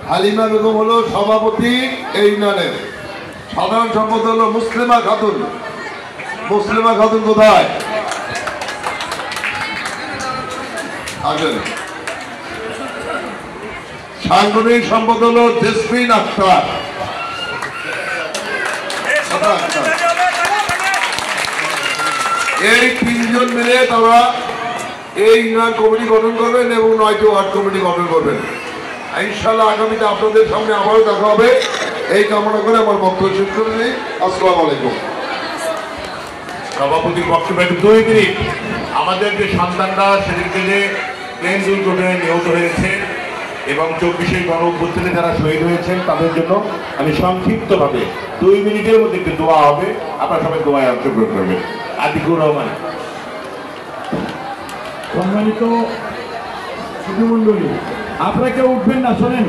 হালিমা বেগম হলো সভাপতি এই ইউনিয়নের। সাধারণ সম্পাদক হলো মুসলিমা খাতুন। মুসলিমা খাতুন কোথায়? আসেন। সাংগঠনিক সম্পাদক হলো জেসমিন আক্তার। এই তিনজন মিলে তারা এই ইউনিয়ন কমিটি গঠন করবেন এবং 9টি ওয়ার্ড কমিটি গঠন করবেন। ইনশাআল্লাহ আগামীতে আপনাদের সামনে আবারও দেখা হবে এই কামনা করে আমার বক্তব্য শেষ করছি। আসসালামু আলাইকুম। সভাপতির বক্তব্য 2 মিনিট। আমাদের যে সন্তানরা সেদিনকে যে প্লেন দুর্ঘটনায় নিহত হয়েছে এবং 24শে গণ-অভ্যুত্থানে যারা শহীদ হয়েছেন তাদের জন্য আমি সংক্ষিপ্তভাবে 2 মিনিটের মধ্যে একটি দোয়া হবে, আপনারা সবাই দোয়ায় অংশগ্রহণ করবেন। আতিকুর রহমান। সম্মানিত সুধীমণ্ডলী, আপনারা কেউ উঠবেন না, শোনেন।